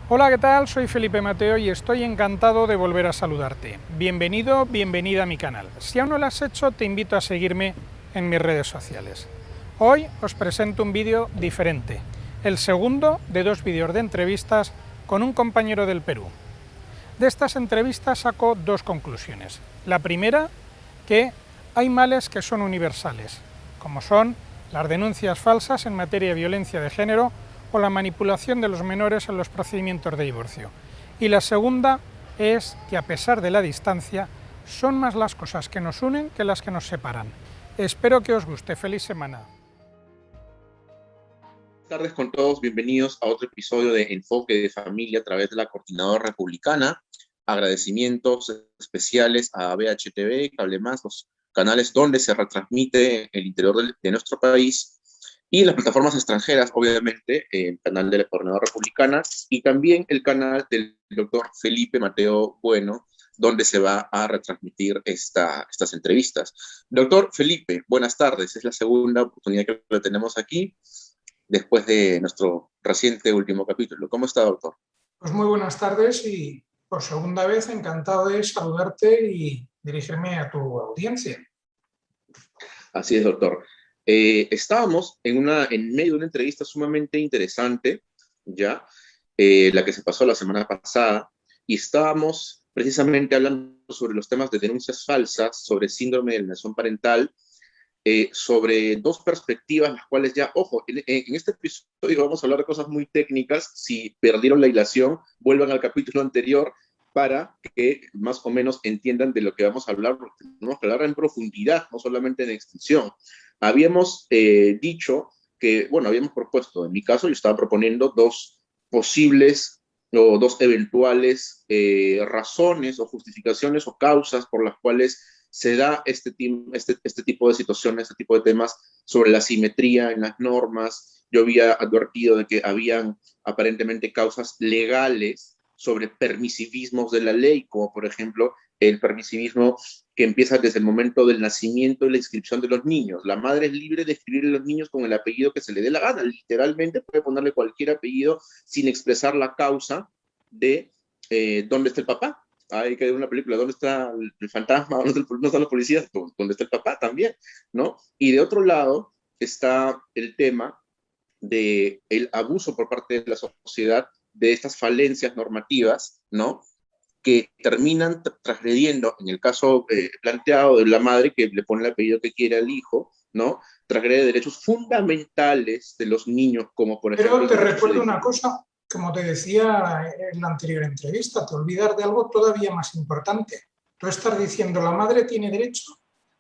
Hola, ¿qué tal? Soy Felipe Mateo y estoy encantado de volver a saludarte. Bienvenido, bienvenida a mi canal. Si aún no lo has hecho, te invito a seguirme en mis redes sociales. Hoy os presento un vídeo diferente, el segundo de 2 vídeos de entrevistas con un compañero del Perú. De estas entrevistas saco 2 conclusiones. La primera, que hay males que son universales, como son las denuncias falsas en materia de violencia de género o la manipulación de los menores en los procedimientos de divorcio. Y la segunda es que, a pesar de la distancia, son más las cosas que nos unen que las que nos separan. Espero que os guste. ¡Feliz semana! Buenas tardes con todos, bienvenidos a otro episodio de Enfoque de Familia a través de la Coordinadora Republicana. Agradecimientos especiales a BHTV, Cable Más, los canales donde se retransmite el interior de nuestro país, y las plataformas extranjeras, obviamente, el canal de la Coordinadora Republicana y también el canal del doctor Felipe Mateo Bueno, donde se va a retransmitir estas entrevistas. Doctor Felipe, buenas tardes. Es la segunda oportunidad que lo tenemos aquí después de nuestro reciente último capítulo. ¿Cómo está, doctor? Pues muy buenas tardes y por segunda vez encantado de saludarte y dirigirme a tu audiencia. Así es, doctor. Estábamos en medio de una entrevista sumamente interesante, ya, la que se pasó la semana pasada, y estábamos precisamente hablando sobre los temas de denuncias falsas, sobre síndrome de alienación parental, sobre 2 perspectivas, las cuales ya, ojo, en este episodio vamos a hablar de cosas muy técnicas. Si perdieron la hilación, vuelvan al capítulo anterior para que más o menos entiendan de lo que vamos a hablar, porque tenemos que hablar en profundidad, no solamente en extensión. Habíamos dicho que, bueno, habíamos propuesto, en mi caso yo estaba proponiendo 2 posibles o 2 eventuales razones o justificaciones o causas por las cuales se da este tipo de situaciones, este tipo de temas sobre la simetría en las normas. Yo había advertido de que habían aparentemente causas legales sobre permisivismos de la ley, como por ejemplo el permisivismo que empieza desde el momento del nacimiento y la inscripción de los niños. La madre es libre de escribir a los niños con el apellido que se le dé la gana. Literalmente puede ponerle cualquier apellido sin expresar la causa de dónde está el papá. Hay que ver una película, ¿dónde está el fantasma? ¿Dónde están los policías? ¿Dónde está el papá también? ¿No? Y de otro lado está el tema del abuso por parte de la sociedad de estas falencias normativas, ¿no? Que terminan transgrediendo, en el caso planteado de la madre que le pone el apellido que quiere al hijo, ¿no? Transgrede derechos fundamentales de los niños, como por ejemplo Pero el te derecho a su recuerdo una identidad. cosa, como te decía en la anterior entrevista, te olvidas de algo todavía más importante. Tú estás diciendo, la madre tiene derecho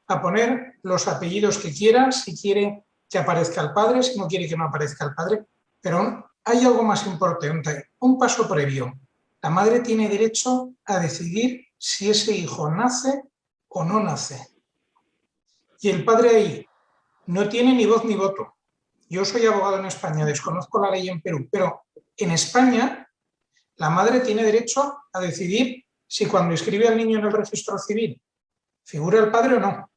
a poner los apellidos que quiera, si quiere que aparezca el padre, si no quiere que no aparezca el padre, pero hay algo más importante, un paso previo. La madre tiene derecho a decidir si ese hijo nace o no nace. Y el padre ahí no tiene ni voz ni voto. Yo soy abogado en España, desconozco la ley en Perú, pero en España la madre tiene derecho a decidir si cuando inscribe al niño en el registro civil figura el padre o no.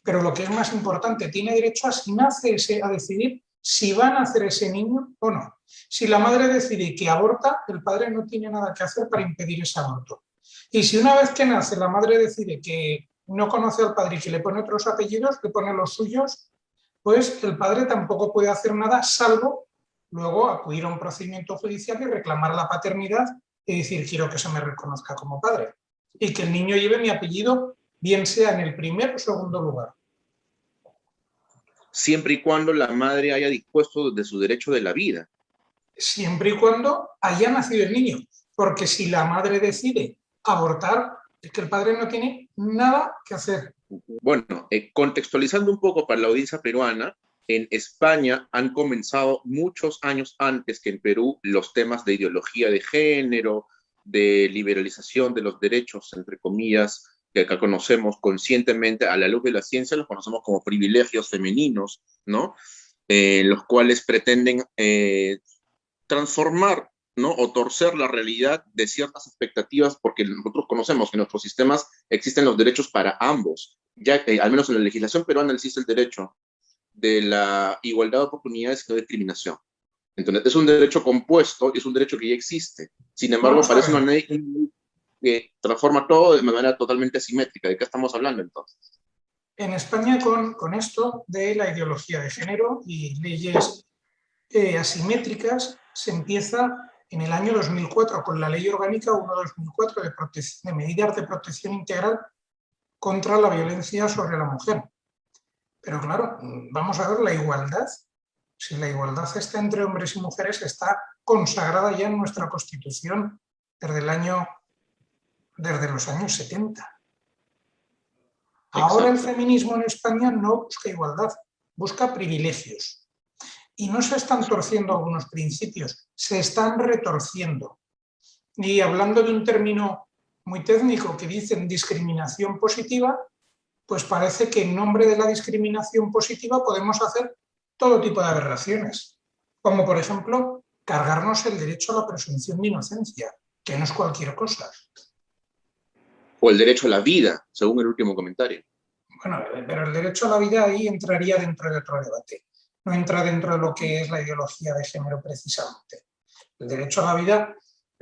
Pero lo que es más importante, tiene derecho a si nace a decidir si va a nacer ese niño o no. Si la madre decide que aborta, el padre no tiene nada que hacer para impedir ese aborto. Y si una vez que nace la madre decide que no conoce al padre y que le pone otros apellidos, le pone los suyos, pues el padre tampoco puede hacer nada salvo luego acudir a un procedimiento judicial y reclamar la paternidad y decir quiero que se me reconozca como padre y que el niño lleve mi apellido, bien sea en el primer o segundo lugar. Siempre y cuando la madre haya dispuesto de su derecho de la vida. Siempre y cuando haya nacido el niño, porque si la madre decide abortar, es que el padre no tiene nada que hacer. Bueno, contextualizando un poco para la audiencia peruana, en España han comenzado muchos años antes que en Perú los temas de ideología de género, de liberalización de los derechos, entre comillas, que acá conocemos conscientemente a la luz de la ciencia, los conocemos como privilegios femeninos, ¿no? Los cuales pretenden transformar, ¿no? O torcer la realidad de ciertas expectativas, porque nosotros conocemos que en nuestros sistemas existen los derechos para ambos, ya que al menos en la legislación peruana existe el derecho de la igualdad de oportunidades y no discriminación. Entonces, es un derecho compuesto y es un derecho que ya existe. Sin embargo, Vamos a parece ver. una ley que transforma todo de manera totalmente asimétrica. ¿De qué estamos hablando entonces? En España, con esto de la ideología de género y leyes asimétricas, se empieza en el año 2004 con la Ley Orgánica 1/2004 de medidas de protección integral contra la violencia sobre la mujer. Pero claro, vamos a ver la igualdad. Si la igualdad está entre hombres y mujeres, está consagrada ya en nuestra Constitución desde los años 70. Ahora el Exacto. feminismo en España no busca igualdad, busca privilegios. Y no se están torciendo algunos principios, se están retorciendo. Y hablando de un término muy técnico que dicen discriminación positiva, pues parece que en nombre de la discriminación positiva podemos hacer todo tipo de aberraciones, como por ejemplo cargarnos el derecho a la presunción de inocencia, que no es cualquier cosa. O el derecho a la vida, según el último comentario. Bueno, pero el derecho a la vida ahí entraría dentro de otro debate, no entra dentro de lo que es la ideología de género precisamente. El derecho a la vida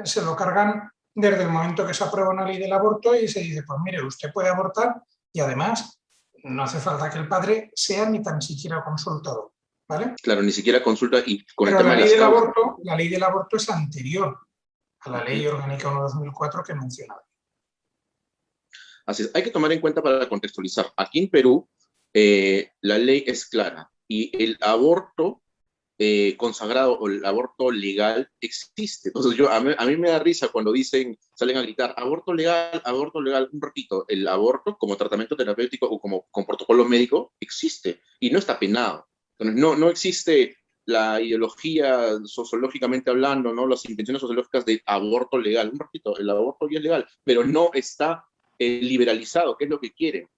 se lo cargan desde el momento que se aprueba una ley del aborto y se dice, pues mire, usted puede abortar y además no hace falta que el padre sea ni tan siquiera consultado, ¿vale? Claro, ni siquiera consulta y con el Pero tema de las causas. la ley del aborto es anterior a la Ley Orgánica 1/2004 que mencionaba. Así es, hay que tomar en cuenta para contextualizar. Aquí en Perú, la ley es clara y el aborto consagrado o el aborto legal existe. Entonces, a mí me da risa cuando salen a gritar aborto legal, un ratito. El aborto como tratamiento terapéutico o como con protocolo médico existe y no está penado. Entonces, no existe la ideología sociológicamente hablando, ¿no? Las intenciones sociológicas de aborto legal. Un ratito, el aborto ya es legal, pero no está liberalizado, que es lo que quieren,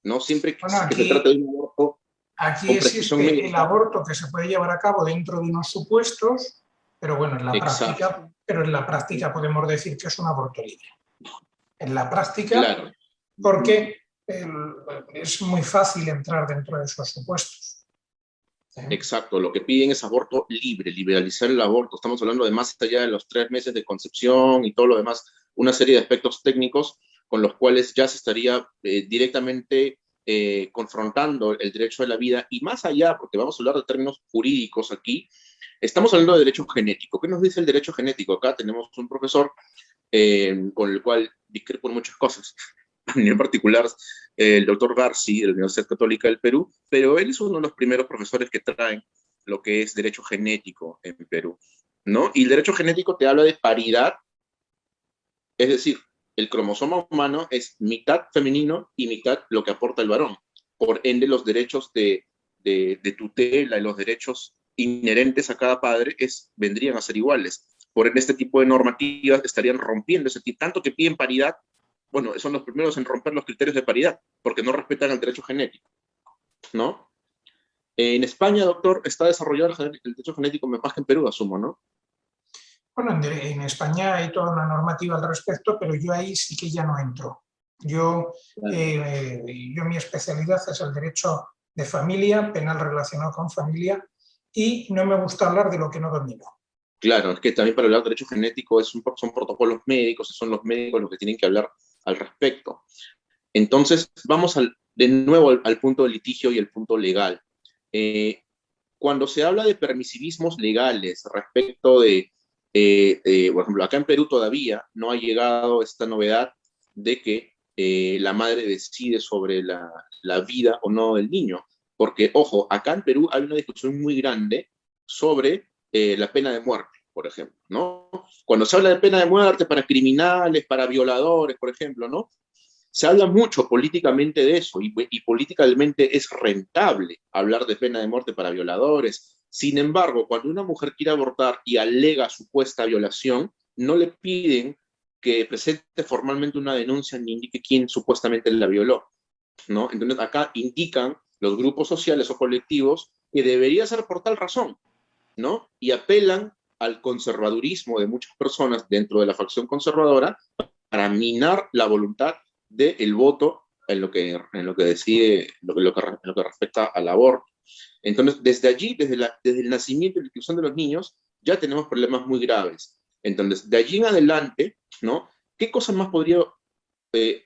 ¿no? Siempre Bueno, que se trata de un aborto aquí con prescripción existe el médica. aborto que se puede llevar a cabo dentro de unos supuestos, pero bueno, Exacto, en la práctica podemos decir que es un aborto libre. En la práctica, claro, porque es muy fácil entrar dentro de esos supuestos. ¿Sí? exacto. Lo que piden es aborto libre, liberalizar el aborto. Estamos hablando de más allá de los 3 meses de concepción y todo lo demás, una serie de aspectos técnicos con los cuales ya se estaría directamente confrontando el derecho a la vida y más allá, porque vamos a hablar de términos jurídicos aquí, estamos hablando de derecho genético. ¿Qué nos dice el derecho genético? Acá tenemos un profesor con el cual discrepo en muchas cosas, en particular el doctor Garci de la Universidad Católica del Perú, pero él es uno de los primeros profesores que traen lo que es derecho genético en Perú, ¿no? Y el derecho genético te habla de paridad, es decir, el cromosoma humano es mitad femenino y mitad lo que aporta el varón. Por ende, los derechos de tutela y los derechos inherentes a cada padre vendrían a ser iguales. Por ende, este tipo de normativas estarían rompiendo ese tipo, tanto que piden paridad, bueno, son los primeros en romper los criterios de paridad, porque no respetan el derecho genético, ¿no? En España, doctor, está desarrollado el derecho genético más que en Perú, asumo, ¿no? Bueno, en España hay toda una normativa al respecto, pero yo ahí sí que ya no entro. Yo, Claro. mi especialidad es el derecho de familia, penal relacionado con familia, y no me gusta hablar de lo que no domino. Claro, es que también para hablar de derecho genético son protocolos médicos, son los médicos los que tienen que hablar al respecto. Entonces, vamos de nuevo al punto de litigio y el punto legal. Cuando se habla de permisivismos legales respecto por ejemplo, acá en Perú todavía no ha llegado esta novedad de que la madre decide sobre la vida o no del niño. Porque, ojo, acá en Perú hay una discusión muy grande sobre la pena de muerte, por ejemplo, ¿no? Cuando se habla de pena de muerte para criminales, para violadores, por ejemplo, ¿no? Se habla mucho políticamente de eso y políticamente es rentable hablar de pena de muerte para violadores. Sin embargo, cuando una mujer quiere abortar y alega supuesta violación, no le piden que presente formalmente una denuncia ni indique quién supuestamente la violó, ¿no? Entonces acá indican los grupos sociales o colectivos que debería ser por tal razón, ¿no? Y apelan al conservadurismo de muchas personas dentro de la facción conservadora para minar la voluntad del voto en lo que decide, en lo que respecta al aborto. Entonces, desde allí, desde el nacimiento y la inscripción de los niños, ya tenemos problemas muy graves. Entonces, de allí en adelante, ¿no? ¿Qué cosas más podría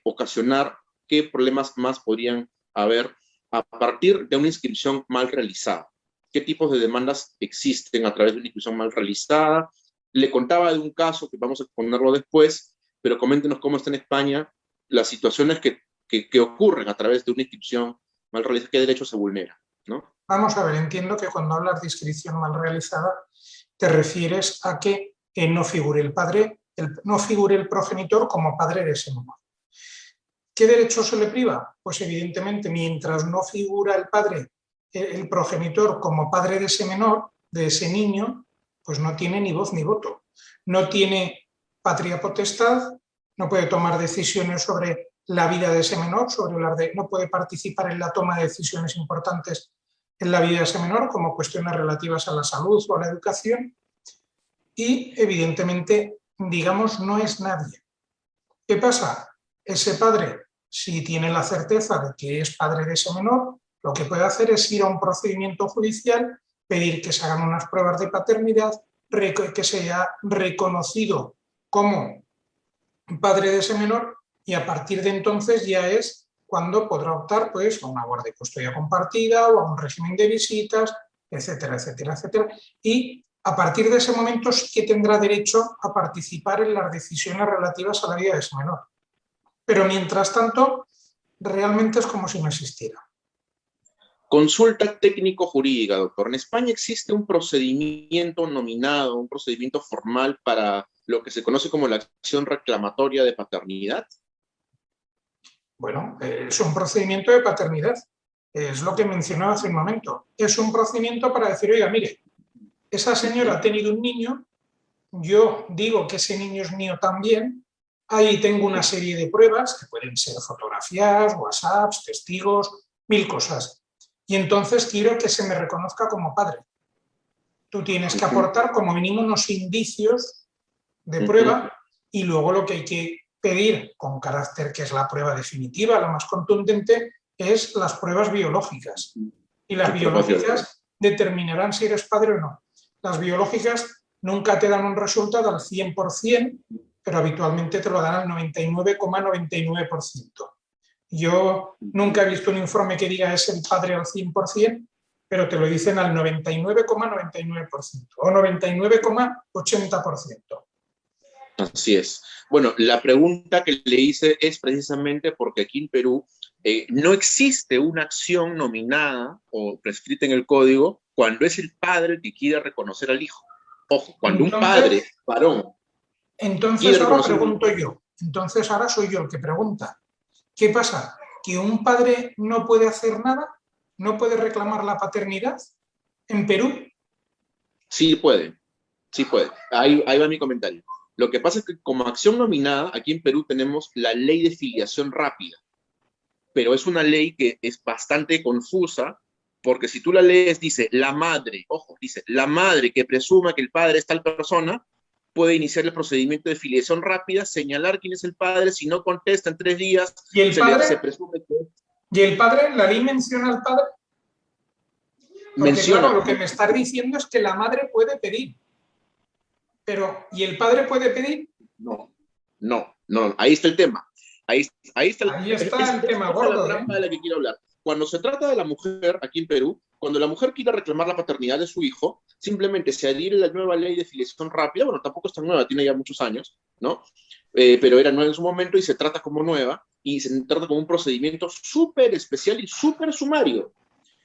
ocasionar, qué problemas más podrían haber a partir de una inscripción mal realizada? ¿Qué tipos de demandas existen a través de una inscripción mal realizada? Le contaba de un caso que vamos a exponerlo después, pero coméntenos cómo está en España las situaciones que ocurren a través de una inscripción mal realizada, qué derecho se vulnera, ¿no? Vamos a ver, entiendo que cuando hablas de inscripción mal realizada te refieres a que no figure el padre, no figure el progenitor como padre de ese menor. ¿Qué derecho se le priva? Pues evidentemente, mientras no figura el padre, el progenitor como padre de ese menor, de ese niño, pues no tiene ni voz ni voto. No tiene patria potestad, no puede tomar decisiones sobre la vida de ese menor, no puede participar en la toma de decisiones importantes en la vida de ese menor, como cuestiones relativas a la salud o a la educación, y evidentemente, digamos, no es nadie. ¿Qué pasa? Ese padre, si tiene la certeza de que es padre de ese menor, lo que puede hacer es ir a un procedimiento judicial, pedir que se hagan unas pruebas de paternidad, que sea reconocido como padre de ese menor, y a partir de entonces ya es cuando podrá optar, pues, a una guardia y custodia compartida o a un régimen de visitas, etcétera, etcétera, etcétera. Y a partir de ese momento sí que tendrá derecho a participar en las decisiones relativas a la vida de ese menor. Pero mientras tanto, realmente es como si no existiera. Consulta técnico-jurídica, doctor. ¿En España existe un procedimiento nominado, un procedimiento formal para lo que se conoce como la acción reclamatoria de paternidad? Bueno, es un procedimiento de paternidad. Es lo que mencionaba hace un momento. Es un procedimiento para decir, oiga, mire, esa señora ha tenido un niño, yo digo que ese niño es mío también, ahí tengo una serie de pruebas, que pueden ser fotografías, WhatsApps, testigos, 1000 cosas. Y entonces quiero que se me reconozca como padre. Tú tienes que aportar como mínimo unos indicios de prueba y luego lo que hay que pedir con carácter, que es la prueba definitiva, la más contundente, es las pruebas biológicas. Y las biológicas determinarán si eres padre o no. Las biológicas nunca te dan un resultado al 100%, pero habitualmente te lo dan al 99,99%. Yo nunca he visto un informe que diga es el padre al 100%, pero te lo dicen al 99,99% o 99,80%. Así es. Bueno, la pregunta que le hice es precisamente porque aquí en Perú no existe una acción nominada o prescrita en el código cuando es el padre el que quiere reconocer al hijo. Ojo, cuando un padre, varón, entonces ahora pregunto yo, entonces ahora soy yo el que pregunta. ¿Qué pasa? ¿Que un padre no puede hacer nada? ¿No puede reclamar la paternidad en Perú? Sí puede, sí puede. Ahí va mi comentario. Lo que pasa es que como acción nominada, aquí en Perú tenemos la ley de filiación rápida, pero es una ley que es bastante confusa, porque si tú la lees, dice la madre, ojo, dice la madre que presuma que el padre es tal persona, puede iniciar el procedimiento de filiación rápida, señalar quién es el padre, si no contesta en 3 días, ¿Y el padre? se presume que... ¿Y el padre? ¿La ley menciona al padre? Porque menciona, claro, lo que me estás diciendo es que la madre puede pedir. Pero, ¿y el padre puede pedir? No, ahí está el tema. Ahí está el tema gordo. La trampa de la que quiero hablar. Cuando se trata de la mujer aquí en Perú, cuando la mujer quiere reclamar la paternidad de su hijo, simplemente se adhiere a la nueva ley de filiación rápida, bueno, tampoco es tan nueva, tiene ya muchos años, ¿no? Pero era nueva en su momento y se trata como nueva y se trata como un procedimiento súper especial y súper sumario.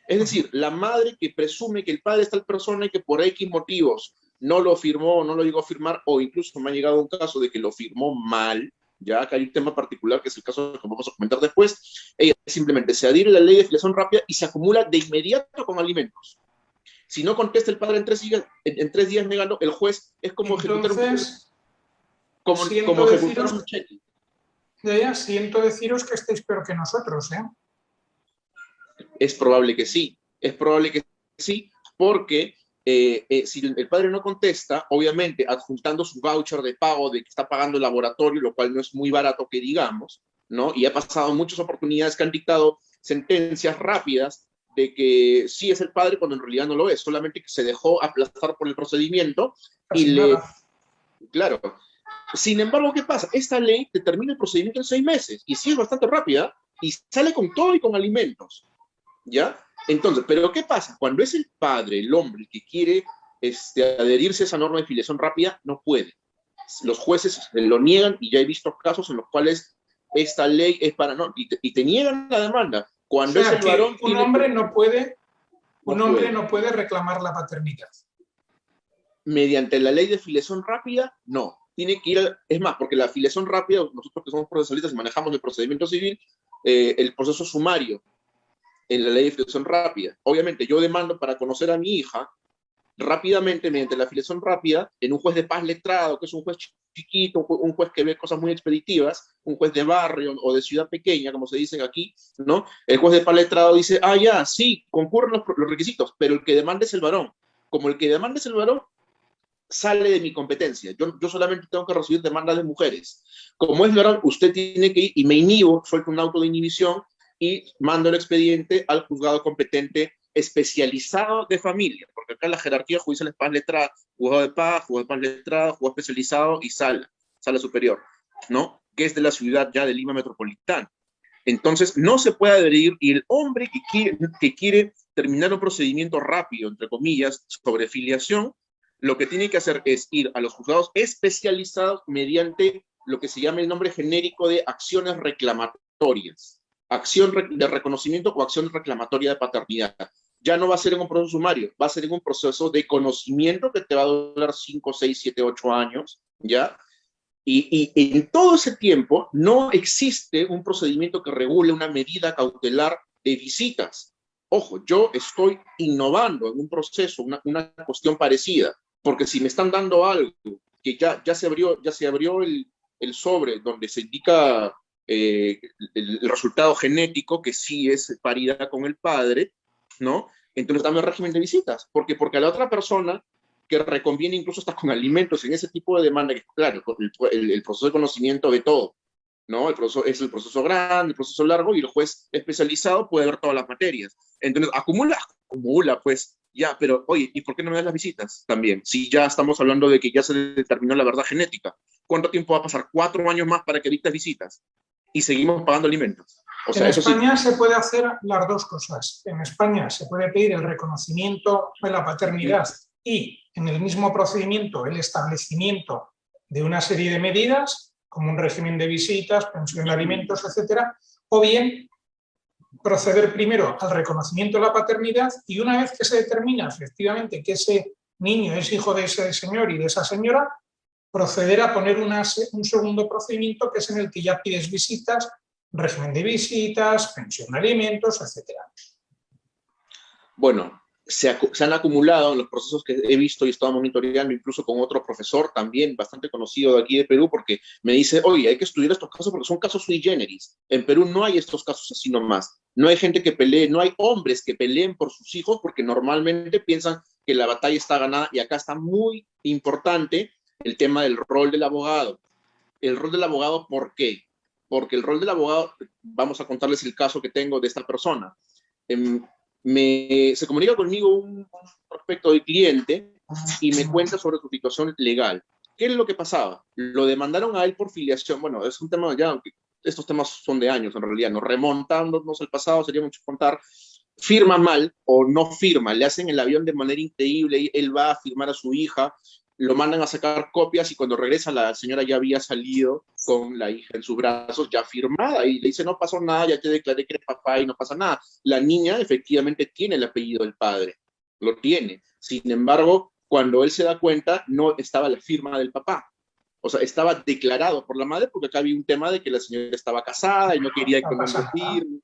Es decir, la madre que presume que el padre es tal persona y que por X motivos no lo firmó, no lo llegó a firmar, o incluso me ha llegado un caso de que lo firmó mal, ya que hay un tema particular que es el caso que vamos a comentar después, ella simplemente se adhiere a la ley de filiación rápida y se acumula de inmediato con alimentos. Si no contesta el padre en 3 días negando, el juez es como ejecutar un cheque. Ya, siento deciros que estáis peor que nosotros, ¿eh? Es probable que sí, porque si el padre no contesta, obviamente adjuntando su voucher de pago de que está pagando el laboratorio, lo cual no es muy barato que digamos, ¿no? Y ha pasado muchas oportunidades que han dictado sentencias rápidas de que sí es el padre cuando en realidad no lo es, solamente que se dejó aplastar por el procedimiento y Casi le... nada. Claro. Sin embargo, ¿qué pasa? Esta ley determina el procedimiento en 6 meses y sí es bastante rápida y sale con todo y con alimentos, ¿ya? Entonces, ¿pero qué pasa? Cuando es el padre, el hombre, el que quiere adherirse a esa norma de filiación rápida, no puede. Los jueces lo niegan y ya he visto casos en los cuales esta ley es para no, y te niegan la demanda. O Cuando es sea el que varón, tiene que, un no hombre puede. no puede reclamar la paternidad. Mediante la ley de filiación rápida, no. Tiene que ir, es más, porque la filiación rápida, nosotros que somos procesalistas y manejamos el procedimiento civil, el proceso sumario en la ley de filiación rápida. Obviamente, yo demando para conocer a mi hija rápidamente, mediante la filiación rápida, en un juez de paz letrado, que es un juez chiquito, un juez que ve cosas muy expeditivas, un juez de barrio o de ciudad pequeña, como se dicen aquí, ¿no? El juez de paz letrado dice, ah, ya, sí, concurren los requisitos, pero el que demanda es el varón. Como el que demanda es el varón, sale de mi competencia. Yo solamente tengo que recibir demandas de mujeres. Como es varón, usted tiene que ir y me inhibo, suelto un auto de inhibición y mando el expediente al juzgado competente especializado de familia, porque acá la jerarquía judicial es paz letrada, juzgado de paz letrada, juzgado especializado y sala superior, ¿no? Que es de la ciudad ya de Lima metropolitana. Entonces, no se puede adherir y el hombre que quiere terminar un procedimiento rápido, entre comillas, sobre filiación, lo que tiene que hacer es ir a los juzgados especializados mediante lo que se llama el nombre genérico de acciones reclamatorias, acción de reconocimiento o acción reclamatoria de paternidad. Ya no va a ser en un proceso sumario, va a ser en un proceso de conocimiento que te va a durar 5, 6, 7, 8 años, ¿ya? Y en todo ese tiempo no existe un procedimiento que regule una medida cautelar de visitas. Ojo, yo estoy innovando en un proceso, una cuestión parecida, porque si me están dando algo que ya se abrió el sobre donde se indica el resultado genético, que sí es paridad con el padre, ¿no? Entonces dame el régimen de visitas, porque a la otra persona que reconviene incluso hasta con alimentos en ese tipo de demanda, que claro, el proceso de conocimiento de todo, ¿no? El proceso es el proceso grande, el proceso largo, y el juez especializado puede ver todas las materias. Entonces, acumula, pues, ya, pero oye, ¿y por qué no me das las visitas también? Si ya estamos hablando de que ya se determinó la verdad genética, ¿cuánto tiempo va a pasar? 4 años más para que dictes visitas y seguimos pagando alimentos. O En sea, eso sí. España se puede hacer las dos cosas. En España se puede pedir el reconocimiento de la paternidad y en el mismo procedimiento el establecimiento de una serie de medidas, como un régimen de visitas, pensión de alimentos, etcétera, o bien proceder primero al reconocimiento de la paternidad y una vez que se determina efectivamente que ese niño es hijo de ese señor y de esa señora, proceder a poner un segundo procedimiento que es en el que ya pides visitas, régimen de visitas, pensión de alimentos, etcétera. Bueno, se han acumulado en los procesos que he visto y he estado monitoreando, incluso con otro profesor también bastante conocido de aquí de Perú, porque me dice, oye, hay que estudiar estos casos porque son casos sui generis. En Perú no hay estos casos así nomás. No hay gente que pelee, no hay hombres que peleen por sus hijos porque normalmente piensan que la batalla está ganada y acá está muy importante el tema del rol del abogado. El rol del abogado, ¿por qué? Porque el rol del abogado, vamos a contarles el caso que tengo de esta persona. Se comunica conmigo un prospecto de cliente y me cuenta sobre su situación legal. ¿Qué es lo que pasaba? Lo demandaron a él por filiación. Bueno, es un tema ya, aunque estos temas son de años en realidad, nos remontándonos al pasado, sería mucho contar. Firma mal o no firma, le hacen el avión de manera increíble, él va a firmar a su hija, lo mandan a sacar copias y cuando regresa la señora ya había salido con la hija en sus brazos ya firmada y le dice no pasó nada, ya te declaré que eres papá y no pasa nada. La niña efectivamente tiene el apellido del padre, lo tiene. Sin embargo, cuando él se da cuenta no estaba la firma del papá. O sea, estaba declarado por la madre porque acá había un tema de que la señora estaba casada y no quería que el hombre firme,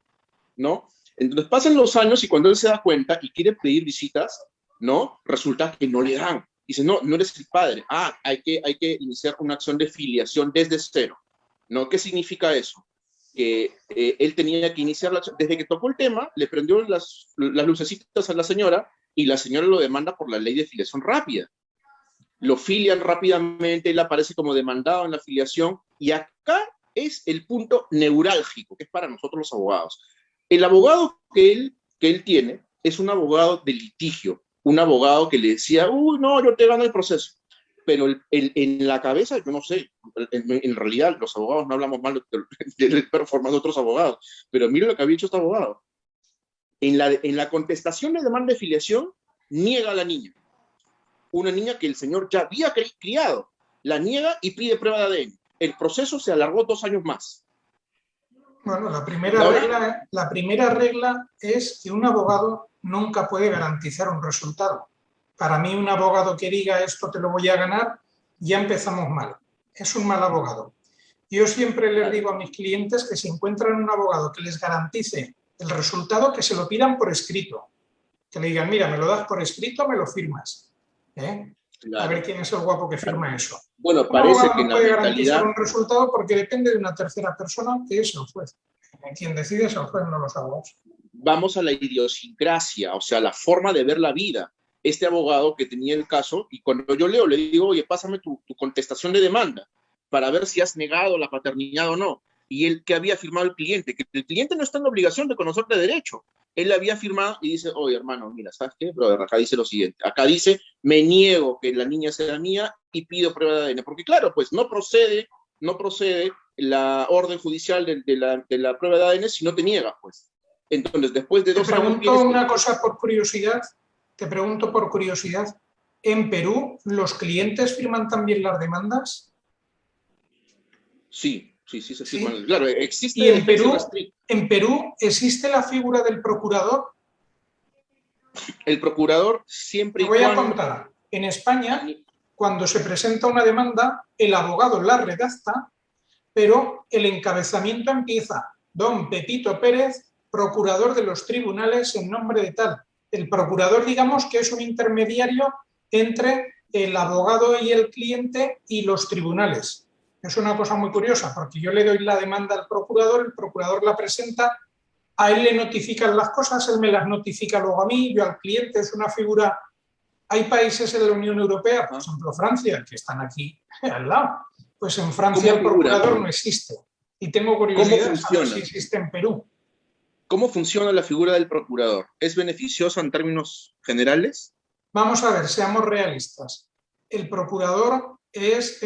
¿no? Entonces pasan los años y cuando él se da cuenta y quiere pedir visitas, ¿no? Resulta que no le dan. Dice, no, no eres el padre. Ah, hay que iniciar una acción de filiación desde cero. ¿No? ¿Qué significa eso? Que él tenía que iniciar la acción. Desde que tocó el tema, le prendió las lucecitas a la señora y la señora lo demanda por la ley de filiación rápida. Lo filian rápidamente, él aparece como demandado en la filiación y acá es el punto neurálgico, que es para nosotros los abogados. El abogado que él tiene es un abogado de litigio, un abogado que le decía, uy, no, yo te gano el proceso. Pero en la cabeza, yo no sé, en realidad los abogados no hablamos mal del performance de otros abogados, pero mire lo que había hecho este abogado. En la contestación de demanda de filiación, niega a la niña. Una niña que el señor ya había criado, la niega y pide prueba de ADN. El proceso se alargó 2 años más. Bueno, la primera regla es que un abogado nunca puede garantizar un resultado. Para mí, un abogado que diga esto te lo voy a ganar, ya empezamos mal. Es un mal abogado. Yo siempre les digo a mis clientes que si encuentran un abogado que les garantice el resultado, que se lo pidan por escrito. Que le digan, mira, me lo das por escrito, me lo firmas. Claro. A ver quién es el guapo que firma eso. Bueno, parece que no puede garantizar un resultado porque depende de una tercera persona, que es el juez. Quien decide es el juez, no los abogados. Vamos a la idiosincrasia, o sea, la forma de ver la vida. Este abogado que tenía el caso, y cuando yo leo, le digo, oye, pásame tu contestación de demanda para ver si has negado la paternidad o no. Y él que había firmado el cliente, que el cliente no está en obligación de conocer de derecho. Él había firmado y dice, oye, hermano, mira, ¿sabes qué? Brother, acá dice lo siguiente. Acá dice, me niego que la niña sea mía y pido prueba de ADN. Porque claro, pues no procede la orden judicial de la prueba de ADN si no te niegas, pues. Entonces, después de 2 años... Te pregunto una cosa por curiosidad. ¿En Perú los clientes firman también las demandas? Sí, se firman. ¿Sí? Claro, existe... ¿Y en Perú existe la figura del procurador? El procurador siempre y cuando... Te voy a contar. En España, cuando se presenta una demanda, el abogado la redacta, pero el encabezamiento empieza: don Pepito Pérez, procurador de los tribunales en nombre de tal. El procurador, digamos, que es un intermediario entre el abogado y el cliente y los tribunales. Es una cosa muy curiosa, porque yo le doy la demanda al procurador, el procurador la presenta, a él le notifican las cosas, él me las notifica luego a mí, yo al cliente. Es una figura... Hay países en la Unión Europea, por ejemplo Francia, que están aquí al lado. Pues en Francia el procurador no existe. Y tengo curiosidad de saber si existe en Perú. ¿Cómo funciona la figura del procurador? ¿Es beneficiosa en términos generales? Vamos a ver, seamos realistas. El procurador es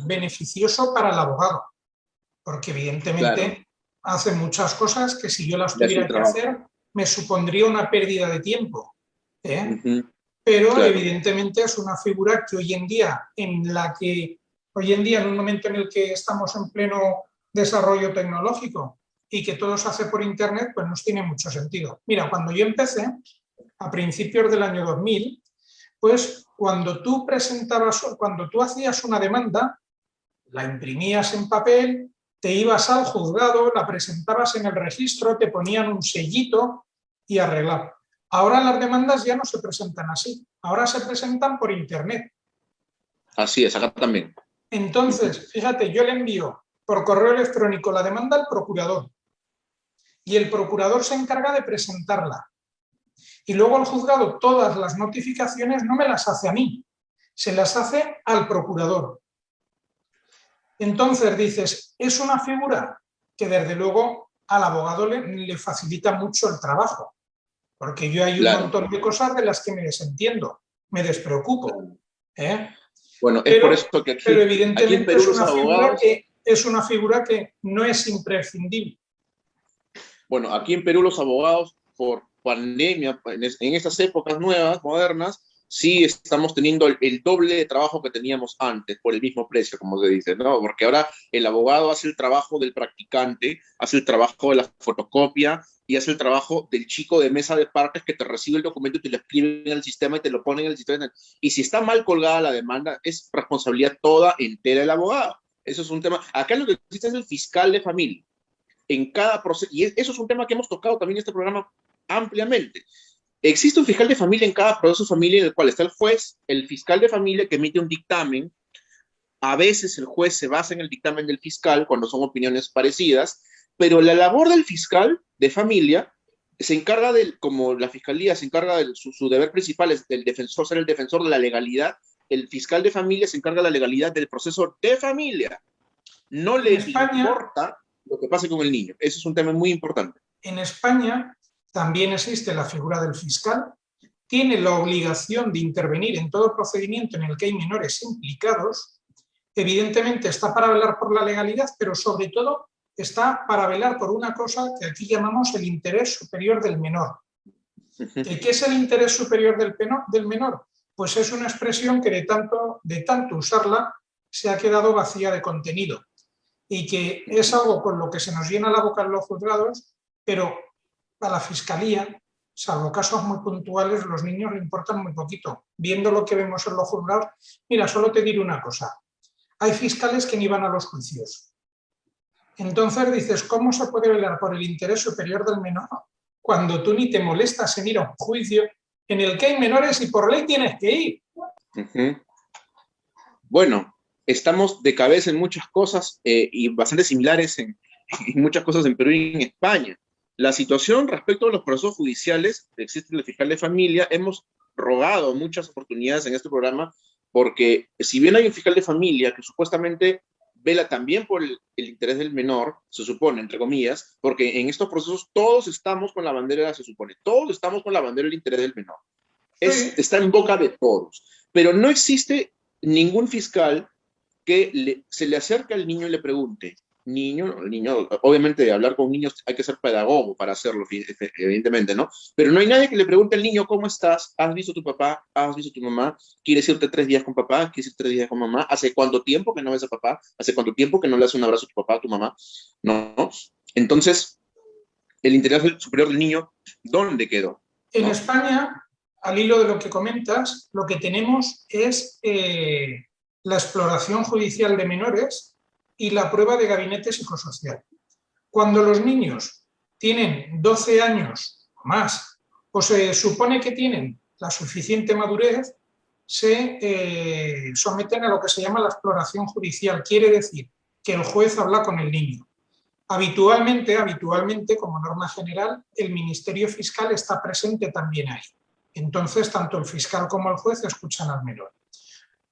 beneficioso para el abogado, porque evidentemente hace muchas cosas que si yo las tuviera que hacer me supondría una pérdida de tiempo. Pero evidentemente es una figura que hoy en día, en un momento en el que estamos en pleno desarrollo tecnológico y que todo se hace por internet, pues nos tiene mucho sentido. Mira, cuando yo empecé, a principios del año 2000, pues cuando tú hacías una demanda, la imprimías en papel, te ibas al juzgado, la presentabas en el registro, te ponían un sellito y arreglado. Ahora las demandas ya no se presentan así, ahora se presentan por internet. Así es, acá también. Entonces, fíjate, yo le envío por correo electrónico la demanda al procurador y el procurador se encarga de presentarla. Y luego el juzgado todas las notificaciones no me las hace a mí, se las hace al procurador. Entonces dices, es una figura que desde luego al abogado le facilita mucho el trabajo, porque yo hay un montón de cosas de las que me desentiendo, me despreocupo. Bueno, es por eso que pero evidentemente Perú, es una figura que no es imprescindible. Bueno, aquí en Perú los abogados, por pandemia, en estas épocas nuevas, modernas, sí estamos teniendo el doble de trabajo que teníamos antes, por el mismo precio, como se dice, ¿no? Porque ahora el abogado hace el trabajo del practicante, hace el trabajo de la fotocopia y hace el trabajo del chico de mesa de partes que te recibe el documento y te lo escribe en el sistema y te lo pone en el sistema. Y si está mal colgada la demanda, es responsabilidad toda entera del abogado. Eso es un tema. Acá lo que existe es el fiscal de familia. En cada proceso, y eso es un tema que hemos tocado también en este programa ampliamente. Existe un fiscal de familia en cada proceso de familia en el cual está el juez, el fiscal de familia que emite un dictamen. A veces el juez se basa en el dictamen del fiscal cuando son opiniones parecidas, pero la labor del fiscal de familia se encarga como la fiscalía se encarga de su deber principal es el defensor, ser el defensor de la legalidad. El fiscal de familia se encarga de la legalidad del proceso de familia. No le importa lo que pase con el niño. Eso es un tema muy importante. En España también existe la figura del fiscal, tiene la obligación de intervenir en todo procedimiento en el que hay menores implicados. Evidentemente está para velar por la legalidad, pero sobre todo está para velar por una cosa que aquí llamamos el interés superior del menor. ¿Qué es el interés superior del menor? Pues es una expresión que de tanto usarla se ha quedado vacía de contenido y que es algo con lo que se nos llena la boca en los juzgados, pero a la Fiscalía, salvo casos muy puntuales, los niños le importan muy poquito. Viendo lo que vemos en los juzgados, mira, solo te diré una cosa. Hay fiscales que ni van a los juicios. Entonces dices, ¿cómo se puede velar por el interés superior del menor cuando tú ni te molestas en ir a un juicio en el que hay menores y por ley tienes que ir? Bueno, estamos de cabeza en muchas cosas y bastante similares en muchas cosas en Perú y en España. La situación respecto a los procesos judiciales, existe el fiscal de familia, hemos rogado muchas oportunidades en este programa porque si bien hay un fiscal de familia que supuestamente vela también por el interés del menor, se supone, entre comillas, porque en estos procesos todos estamos con la bandera, se supone, todos estamos con la bandera del interés del menor. Sí. Está en boca de todos, pero no existe ningún fiscal que se le acerque al niño y le pregunte, niño, obviamente hablar con niños hay que ser pedagogo para hacerlo, evidentemente, ¿no? Pero no hay nadie que le pregunte al niño, ¿cómo estás? ¿Has visto a tu papá? ¿Has visto a tu mamá? ¿Quieres irte 3 días con papá? ¿Quieres irte 3 días con mamá? ¿Hace cuánto tiempo que no ves a papá? ¿Hace cuánto tiempo que no le das un abrazo a tu papá, a tu mamá? ¿No? Entonces, el interés superior del niño, ¿dónde quedó? En ¿no? España, al hilo de lo que comentas, lo que tenemos es la exploración judicial de menores y la prueba de gabinete psicosocial. Cuando los niños tienen 12 años o más, o se supone que tienen la suficiente madurez, se someten a lo que se llama la exploración judicial. Quiere decir que el juez habla con el niño. Habitualmente, como norma general, el Ministerio Fiscal está presente también ahí. Entonces, tanto el fiscal como el juez escuchan al menor.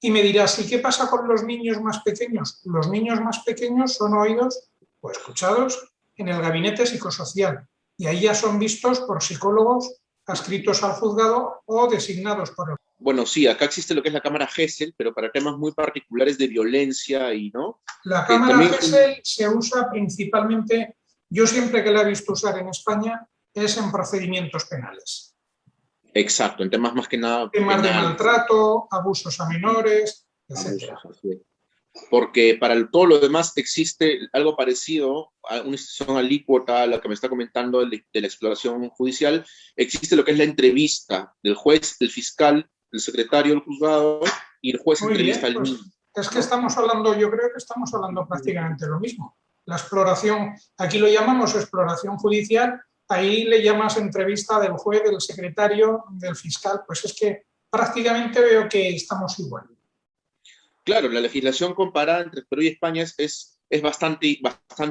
Y me dirás, ¿y qué pasa con los niños más pequeños? Los niños más pequeños son oídos o escuchados en el gabinete psicosocial y ahí ya son vistos por psicólogos adscritos al juzgado o designados por el... Bueno, sí, acá existe lo que es la cámara Gesell, pero para temas muy particulares de violencia y, ¿no? La cámara Gesell se usa principalmente, yo siempre que la he visto usar en España, es en procedimientos penales. Exacto, en temas más que nada temas penales, de maltrato, abusos a menores, etc. Porque para todo lo demás existe algo parecido a una institución alícuota a la que me está comentando de la exploración judicial. Existe lo que es la entrevista del juez, el fiscal, el secretario del juzgado y el juez entrevista al niño. Es que estamos hablando, yo creo que estamos hablando prácticamente lo mismo. La exploración, aquí lo llamamos exploración judicial, ahí le llamas entrevista del juez, del secretario, del fiscal, pues es que prácticamente veo que estamos igual. Claro, la legislación comparada entre Perú y España es bastante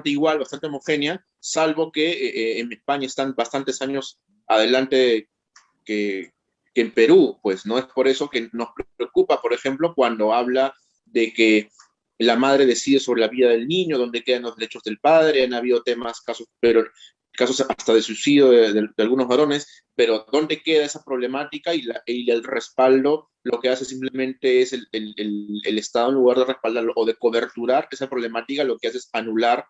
igual, bastante homogénea, salvo que en España están bastantes años adelante que en Perú, pues no es por eso que nos preocupa, por ejemplo, cuando habla de que la madre decide sobre la vida del niño, dónde quedan los derechos del padre, han habido casos hasta de suicidio de algunos varones, pero ¿dónde queda esa problemática? Y el respaldo lo que hace simplemente es el Estado, en lugar de respaldarlo o de coberturar esa problemática, lo que hace es anular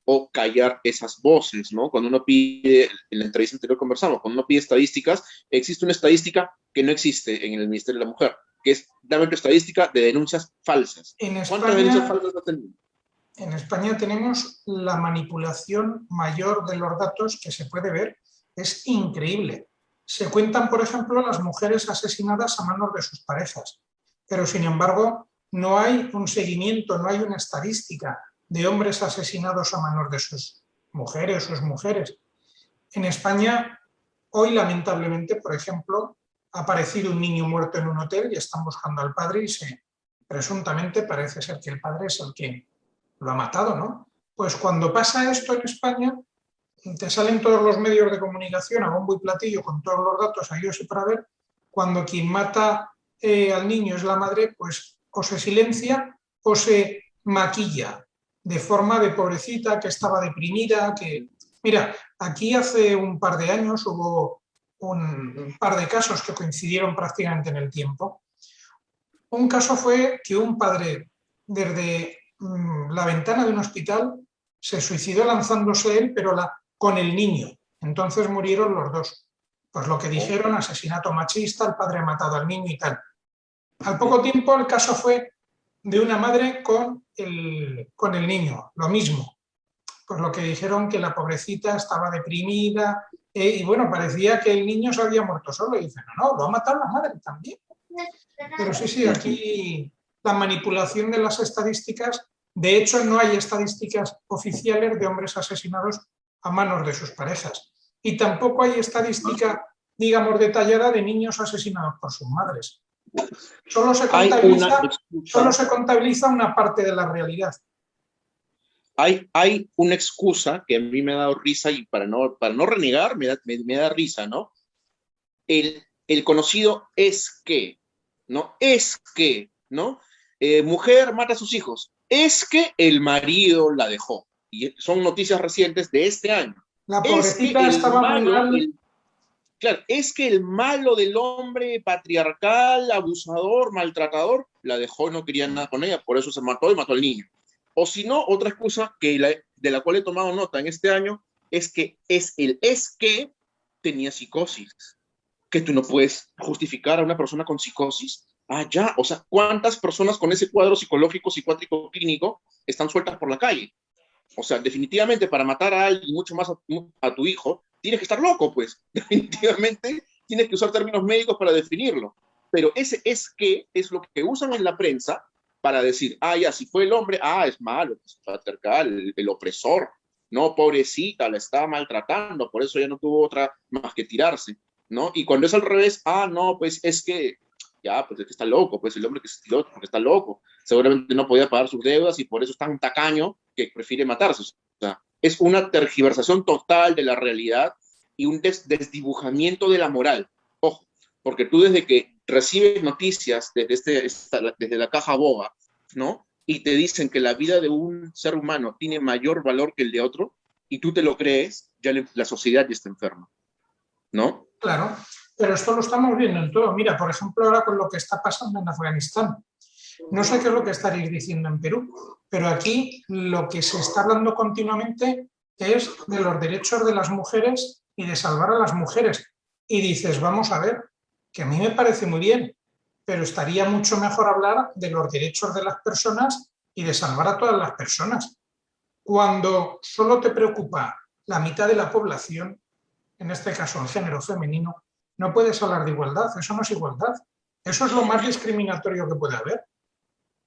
o callar esas voces, ¿no? Cuando uno pide, en la entrevista anterior conversamos, cuando uno pide estadísticas, existe una estadística que no existe en el Ministerio de la Mujer, que es dame tu estadística de denuncias falsas. ¿Cuántas denuncias falsas has tenido? En España tenemos la manipulación mayor de los datos que se puede ver. Es increíble. Se cuentan, por ejemplo, las mujeres asesinadas a manos de sus parejas, pero sin embargo no hay un seguimiento, no hay una estadística de hombres asesinados a manos de sus mujeres. En España, hoy lamentablemente, por ejemplo, ha aparecido un niño muerto en un hotel y están buscando al padre y presuntamente parece ser que el padre es el que lo ha matado, ¿no? Pues cuando pasa esto en España, te salen todos los medios de comunicación a bombo y platillo con todos los datos ahí y para ver, cuando quien mata al niño es la madre, pues o se silencia o se maquilla de forma de pobrecita que estaba deprimida, que... Mira, Aquí hace un par de años hubo un par de casos que coincidieron prácticamente en el tiempo. Un caso fue que un padre desde la ventana de un hospital se suicidó lanzándose él, pero con el niño. Entonces murieron los dos. Pues lo que dijeron, asesinato machista, el padre ha matado al niño y tal. Al poco tiempo el caso fue de una madre con el niño, lo mismo. Pues lo que dijeron que la pobrecita estaba deprimida y bueno, parecía que el niño se había muerto solo. Y dicen, no, lo ha matado la madre también. Pero sí, aquí la manipulación de las estadísticas, de hecho no hay estadísticas oficiales de hombres asesinados a manos de sus parejas. Y tampoco hay estadística, digamos, detallada de niños asesinados por sus madres. Solo se contabiliza una parte de la realidad. Hay una excusa que a mí me ha dado risa y para no renegar me da risa, ¿no? El conocido es que, ¿no? Es que, ¿no? Mujer mata a sus hijos. Es que el marido la dejó. Y son noticias recientes de este año. La pobrecita estaba muy mal. Claro, es que el malo del hombre patriarcal, abusador, maltratador, la dejó y no quería nada con ella, por eso se mató y mató al niño. O si no, otra excusa de la cual he tomado nota en este año es que tenía psicosis. Que tú no puedes justificar a una persona con psicosis. Ya, o sea, ¿cuántas personas con ese cuadro psicológico, psiquiátrico, clínico están sueltas por la calle? O sea, definitivamente para matar a alguien, mucho más a tu hijo, tienes que estar loco, pues. Definitivamente tienes que usar términos médicos para definirlo. Pero ese es que es lo que usan en la prensa para decir, ya, si fue el hombre, es malo, pues, patriarcal, el opresor. No, pobrecita, la estaba maltratando, por eso ya no tuvo otra más que tirarse, ¿no? Y cuando es al revés, no, pues es que, pues es que está loco, pues el hombre que se tiró porque está loco. Seguramente no podía pagar sus deudas y por eso es tan tacaño que prefiere matarse. O sea, es una tergiversación total de la realidad y un desdibujamiento de la moral. Ojo, porque tú desde que recibes noticias desde la caja boba, ¿no? Y te dicen que la vida de un ser humano tiene mayor valor que el de otro, y tú te lo crees, ya la sociedad ya está enferma, ¿no? Claro, pero esto lo estamos viendo en todo. Mira, por ejemplo, ahora con lo que está pasando en Afganistán. No sé qué es lo que estaréis diciendo en Perú, pero aquí lo que se está hablando continuamente es de los derechos de las mujeres y de salvar a las mujeres. Y dices, vamos a ver, que a mí me parece muy bien, pero estaría mucho mejor hablar de los derechos de las personas y de salvar a todas las personas. Cuando solo te preocupa la mitad de la población, en este caso el género femenino, no puedes hablar de igualdad, eso no es igualdad. Eso es lo más discriminatorio que puede haber.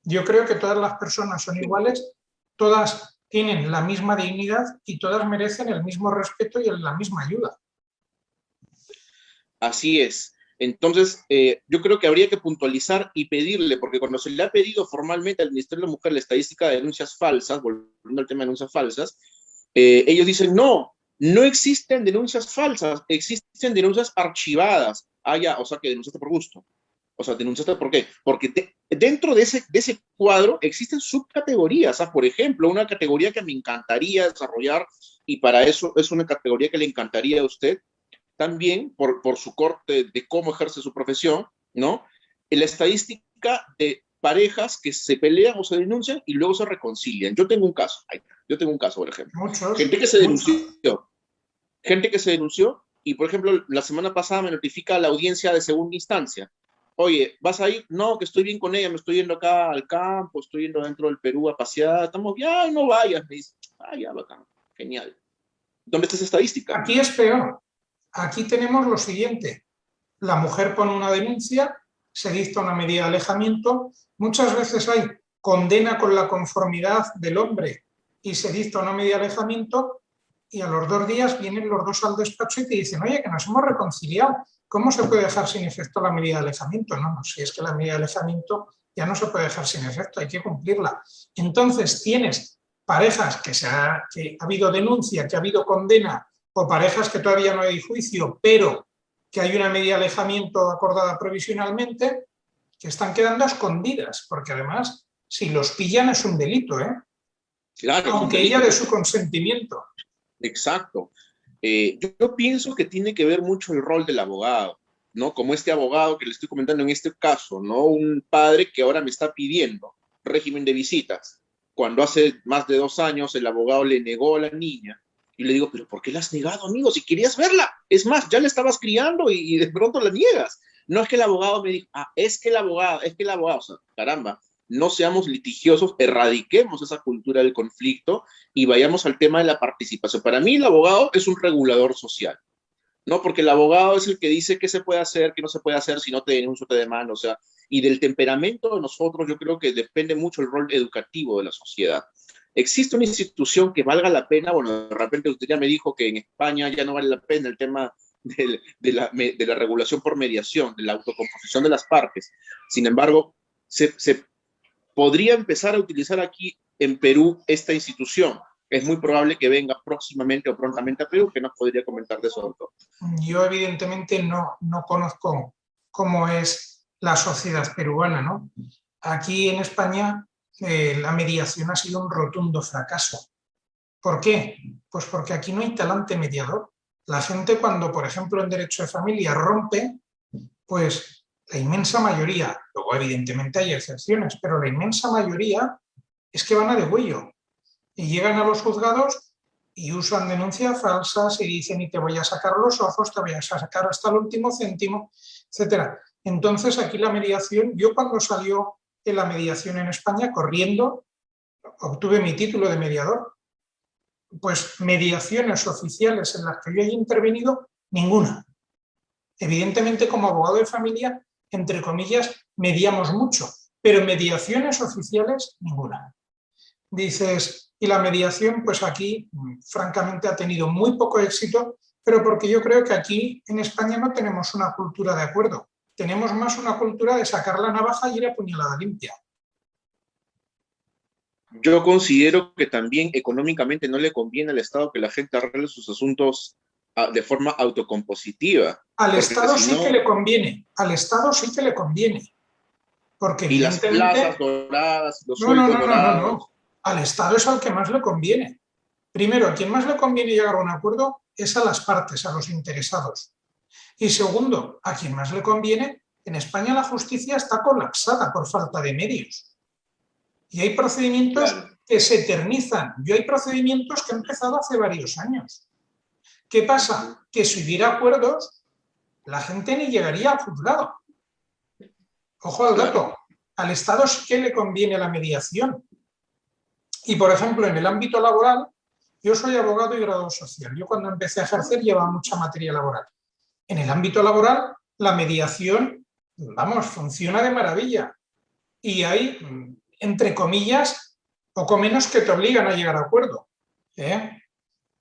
Yo creo que todas las personas son iguales, todas tienen la misma dignidad y todas merecen el mismo respeto y la misma ayuda. Así es. Entonces, yo creo que habría que puntualizar y pedirle, porque cuando se le ha pedido formalmente al Ministerio de la Mujer la estadística de denuncias falsas, volviendo al tema de denuncias falsas, ellos dicen, no existen denuncias falsas, existen denuncias archivadas. Ya, o sea que denunciaste por gusto. O sea, ¿denunciaste por qué? Porque dentro de ese cuadro existen subcategorías. Por ejemplo, una categoría que me encantaría desarrollar, y para eso es una categoría que le encantaría a usted, también por su corte de cómo ejerce su profesión, ¿no? En la estadística de parejas que se pelean o se denuncian y luego se reconcilian. Yo tengo un caso, por ejemplo. Gente que se denunció y, por ejemplo, la semana pasada me notifica la audiencia de segunda instancia. Oye, ¿vas a ir? No, que estoy bien con ella, me estoy yendo acá al campo, estoy yendo dentro del Perú a pasear, estamos bien, no vayas. Me dice, ya, bacán, genial. ¿Dónde está esa estadística? Aquí es peor. Aquí tenemos lo siguiente. La mujer pone una denuncia, se dicta una medida de alejamiento, muchas veces hay condena con la conformidad del hombre y se dicta una medida de alejamiento y a los 2 días vienen los dos al despacho y te dicen, oye, que nos hemos reconciliado, ¿cómo se puede dejar sin efecto la medida de alejamiento? No, si es que la medida de alejamiento ya no se puede dejar sin efecto, hay que cumplirla. Entonces tienes parejas que ha habido denuncia, que ha habido condena, o parejas que todavía no hay juicio, pero que hay una medida de alejamiento acordada provisionalmente, que están quedando escondidas, porque además, si los pillan es un delito, Claro, aunque ella de su consentimiento. Exacto. Yo pienso que tiene que ver mucho el rol del abogado, ¿no? Como este abogado que le estoy comentando en este caso, ¿no? Un padre que ahora me está pidiendo régimen de visitas, cuando hace más de 2 años el abogado le negó a la niña. Y le digo, pero ¿por qué la has negado, amigo? Si querías verla. Es más, ya la estabas criando y de pronto la niegas. No es que el abogado me diga, es que el abogado, o sea, caramba, no seamos litigiosos, erradiquemos esa cultura del conflicto y vayamos al tema de la participación. Para mí el abogado es un regulador social, ¿no? Porque el abogado es el que dice qué se puede hacer, qué no se puede hacer, si no te denuncio, te demanda, o sea, y del temperamento de nosotros yo creo que depende mucho el rol educativo de la sociedad. ¿Existe una institución que valga la pena? Bueno, de repente usted ya me dijo que en España ya no vale la pena el tema de la regulación por mediación, de la autocomposición de las partes. Sin embargo, se podría empezar a utilizar aquí en Perú esta institución. Es muy probable que venga próximamente o prontamente a Perú, que nos podría comentar de eso, doctor. Yo evidentemente no conozco cómo es la sociedad peruana, ¿no? Aquí en España la mediación ha sido un rotundo fracaso. ¿Por qué? Pues porque aquí no hay talante mediador. La gente cuando, por ejemplo, en derecho de familia rompe, pues la inmensa mayoría, luego evidentemente hay excepciones, pero la inmensa mayoría es que van a degüello y llegan a los juzgados y usan denuncias falsas y dicen y te voy a sacar los ojos, te voy a sacar hasta el último céntimo, etcétera. Entonces aquí la mediación, yo cuando salió en la mediación en España corriendo, obtuve mi título de mediador. Pues mediaciones oficiales en las que yo haya intervenido, ninguna. Evidentemente, como abogado de familia, entre comillas, mediamos mucho, pero mediaciones oficiales, ninguna. Dices, y la mediación, pues aquí, francamente, ha tenido muy poco éxito, pero porque yo creo que aquí en España no tenemos una cultura de acuerdo. Tenemos más una cultura de sacar la navaja y ir a puñalada limpia. Yo considero que también económicamente no le conviene al Estado que la gente arregle sus asuntos de forma autocompositiva, Al porque Estado si sí que no, le conviene, al Estado sí que le conviene, porque y las plazas evidentemente, doradas, los no, no, sueldos no, no, no, no. dorados. Al Estado es al que más le conviene. Primero, a quien más le conviene llegar a un acuerdo es a las partes, a los interesados. Y segundo, a quien más le conviene, en España la justicia está colapsada por falta de medios. Y hay procedimientos Claro, que se eternizan. Yo hay procedimientos que he empezado hace varios años. ¿Qué pasa? Que si hubiera acuerdos, la gente ni llegaría al juzgado. Ojo al claro. dato. Al Estado sí que le conviene la mediación. Y, por ejemplo, en el ámbito laboral, yo soy abogado y graduado social. Yo cuando empecé a ejercer llevaba mucha materia laboral. En el ámbito laboral, la mediación, vamos, funciona de maravilla. Y hay, entre comillas, poco menos que te obligan a llegar a acuerdo. ¿Eh?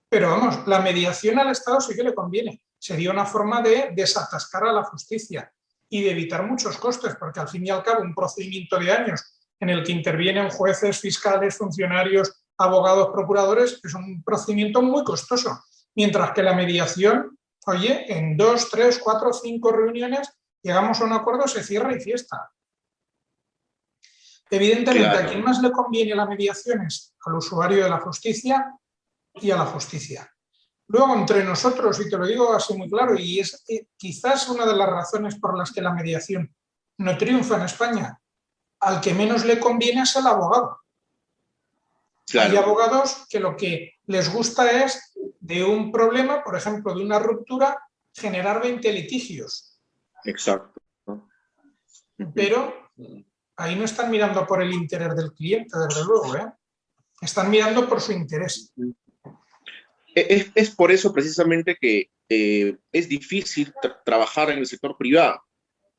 Pero vamos, la mediación al Estado sí que le conviene. Sería una forma de desatascar a la justicia y de evitar muchos costes, porque al fin y al cabo un procedimiento de años en el que intervienen jueces, fiscales, funcionarios, abogados, procuradores, es un procedimiento muy costoso. Mientras que la mediación, oye, en 2, 3, 4, 5 reuniones llegamos a un acuerdo, se cierra y fiesta. Evidentemente, a quien Claro. más le conviene la mediación es al usuario de la justicia y a la justicia. Luego, entre nosotros, y te lo digo así muy claro, y es quizás una de las razones por las que la mediación no triunfa en España, al que menos le conviene es al abogado. Hay Claro, abogados que lo que les gusta es de un problema, por ejemplo, de una ruptura, generar 20 litigios. exacto. ¿No? Pero ahí no están mirando por el interés del cliente, desde luego, ¿eh? Están mirando por su interés. Es por eso precisamente que es difícil trabajar en el sector privado,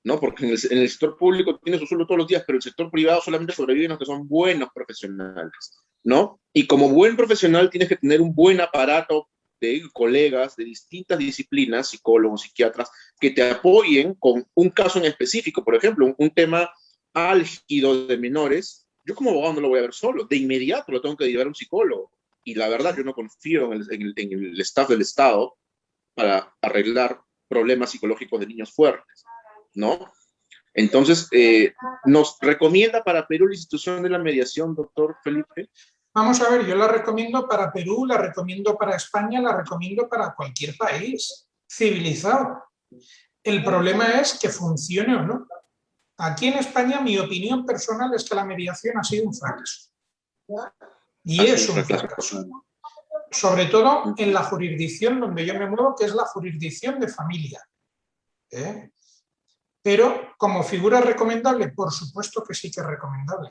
¿no? Porque en el sector público tiene su sueldo todos los días, pero el sector privado solamente sobreviven los que son buenos profesionales, ¿no? Y como buen profesional tienes que tener un buen aparato de colegas de distintas disciplinas, psicólogos, psiquiatras, que te apoyen con un caso en específico, por ejemplo, un tema álgido de menores. Yo como abogado no lo voy a ver solo, de inmediato lo tengo que derivar a un psicólogo. Y la verdad, yo no confío en el staff del Estado para arreglar problemas psicológicos de niños fuertes, ¿no? Entonces, ¿nos recomienda para Perú la institución de la mediación, doctor Felipe? Vamos a ver, yo la recomiendo para Perú, la recomiendo para España, la recomiendo para cualquier país civilizado. El problema es que funcione o no. Aquí en España mi opinión personal es que la mediación ha sido un fracaso. Y es un fracaso. Sobre todo en la jurisdicción donde yo me muevo, que es la jurisdicción de familia. Pero como figura recomendable, por supuesto que sí que es recomendable.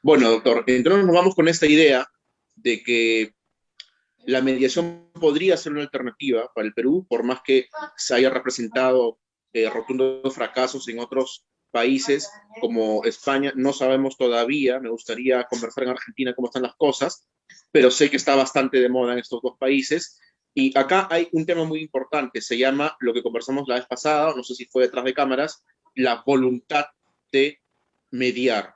Bueno, doctor, entonces nos vamos con esta idea de que la mediación podría ser una alternativa para el Perú, por más que se haya representado rotundos fracasos en otros países como España. No sabemos todavía, me gustaría conversar en Argentina cómo están las cosas, pero sé que está bastante de moda en estos dos países. Y acá hay un tema muy importante, se llama, lo que conversamos la vez pasada, no sé si fue detrás de cámaras, la voluntad de mediar.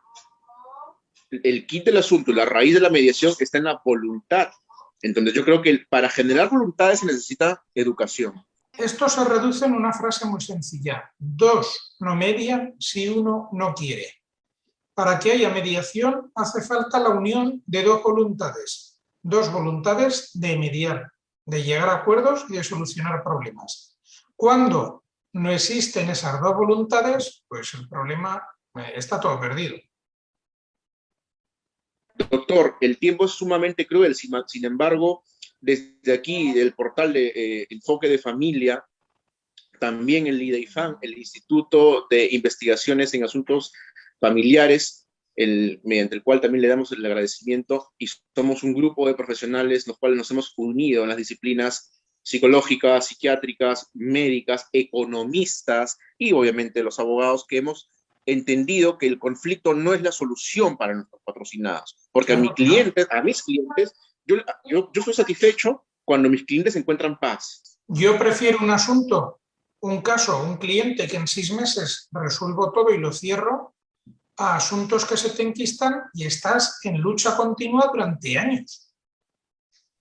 El kit del asunto, la raíz de la mediación está en la voluntad. Entonces yo creo que para generar voluntades se necesita educación. Esto se reduce en una frase muy sencilla. 2 no median si 1 no quiere. Para que haya mediación hace falta la unión de 2 voluntades. 2 voluntades de mediar, de llegar a acuerdos y de solucionar problemas. Cuando no existen esas 2 voluntades, pues el problema está todo perdido. Doctor, el tiempo es sumamente cruel, sin embargo, desde aquí, del portal de Enfoque de Familia, también el IDEIFAM, el Instituto de Investigaciones en Asuntos Familiares, mediante el cual también le damos el agradecimiento, y somos un grupo de profesionales los cuales nos hemos unido en las disciplinas psicológicas, psiquiátricas, médicas, economistas y obviamente los abogados que hemos entendido que el conflicto no es la solución para nuestros patrocinados, porque a mis clientes, yo soy satisfecho cuando mis clientes encuentran paz. Yo prefiero un asunto, un caso, un cliente que en 6 meses resuelvo todo y lo cierro, a asuntos que se te enquistan y estás en lucha continua durante años.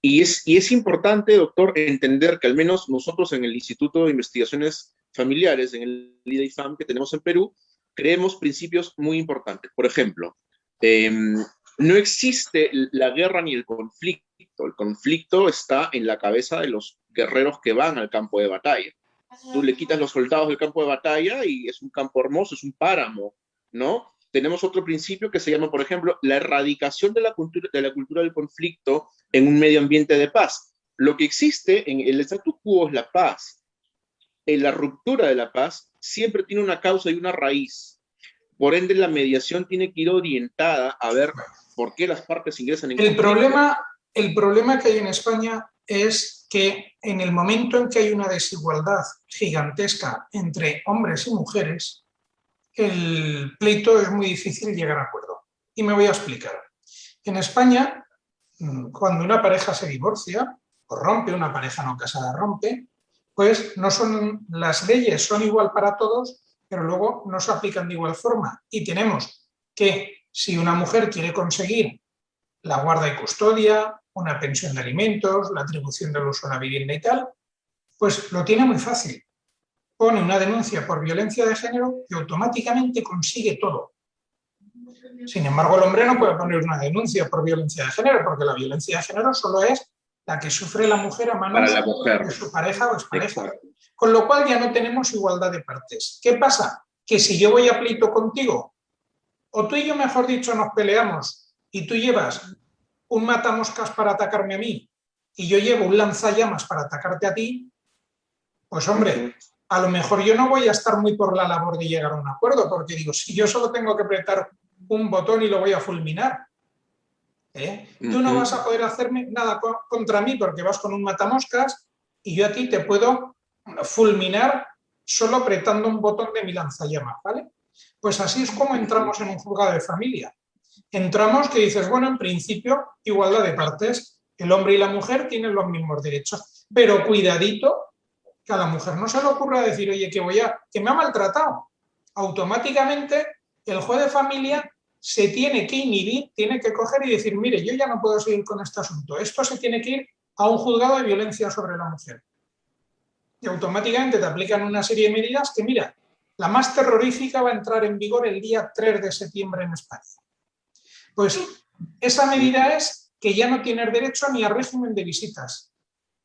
Y es importante, doctor, entender que al menos nosotros en el Instituto de Investigaciones Familiares, en el IDEIFAM que tenemos en Perú, creemos principios muy importantes. Por ejemplo, no existe la guerra ni el conflicto. El conflicto está en la cabeza de los guerreros que van al campo de batalla. Tú le quitas los soldados del campo de batalla y es un campo hermoso, es un páramo, ¿no? Tenemos otro principio que se llama, por ejemplo, la erradicación de la cultura del conflicto en un medio ambiente de paz. Lo que existe en el statu quo es la paz. En la ruptura de la paz siempre tiene una causa y una raíz. Por ende, la mediación tiene que ir orientada a ver por qué las partes ingresan en conflicto. El problema que hay en España es que en el momento en que hay una desigualdad gigantesca entre hombres y mujeres, el pleito es muy difícil llegar a acuerdo. Y me voy a explicar. En España, cuando una pareja se divorcia o rompe, una pareja no casada rompe, pues no son, las leyes son igual para todos, pero luego no se aplican de igual forma. Y tenemos que, si una mujer quiere conseguir la guarda y custodia, una pensión de alimentos, la atribución del uso de la vivienda y tal, pues lo tiene muy fácil. Pone una denuncia por violencia de género y automáticamente consigue todo. Sin embargo, el hombre no puede poner una denuncia por violencia de género, porque la violencia de género solo es la que sufre la mujer a manos de su pareja o expareja. Exacto. Con lo cual ya no tenemos igualdad de partes. ¿Qué pasa? Que si yo voy a pleito contigo, o tú y yo, mejor dicho, nos peleamos y tú llevas un matamoscas para atacarme a mí y yo llevo un lanzallamas para atacarte a ti, pues hombre, a lo mejor yo no voy a estar muy por la labor de llegar a un acuerdo, porque digo, si yo solo tengo que apretar un botón y lo voy a fulminar, tú no vas a poder hacerme nada contra mí porque vas con un matamoscas y yo a ti te puedo fulminar solo apretando un botón de mi lanzallamas, ¿vale? Pues así es como entramos en un juzgado de familia. Entramos que dices, bueno, en principio, igualdad de partes, el hombre y la mujer tienen los mismos derechos, pero cuidadito, que a la mujer no se le ocurra decir, oye, que me ha maltratado. Automáticamente el juez de familia se tiene que inhibir, tiene que coger y decir, mire, yo ya no puedo seguir con este asunto. Esto se tiene que ir a un juzgado de violencia sobre la mujer. Y automáticamente te aplican una serie de medidas que, mira, la más terrorífica va a entrar en vigor el día 3 de septiembre en España. Pues esa medida es que ya no tienes derecho ni a régimen de visitas.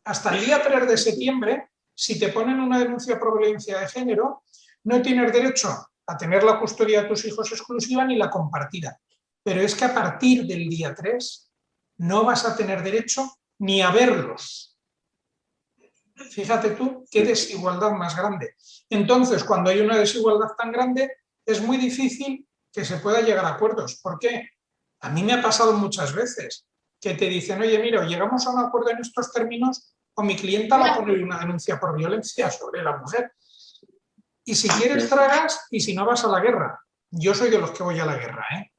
Hasta el día 3 de septiembre, si te ponen una denuncia por violencia de género, no tienes derecho a tener la custodia de tus hijos exclusiva ni la compartida. Pero es que a partir del día 3 no vas a tener derecho ni a verlos. Fíjate tú qué desigualdad más grande. Entonces, cuando hay una desigualdad tan grande, es muy difícil que se pueda llegar a acuerdos. ¿Por qué? A mí me ha pasado muchas veces que te dicen, oye, mira, llegamos a un acuerdo en estos términos o mi clienta va a poner una denuncia por violencia sobre la mujer. Y si quieres tragas y si no vas a la guerra. Yo soy de los que voy a la guerra, ¿eh?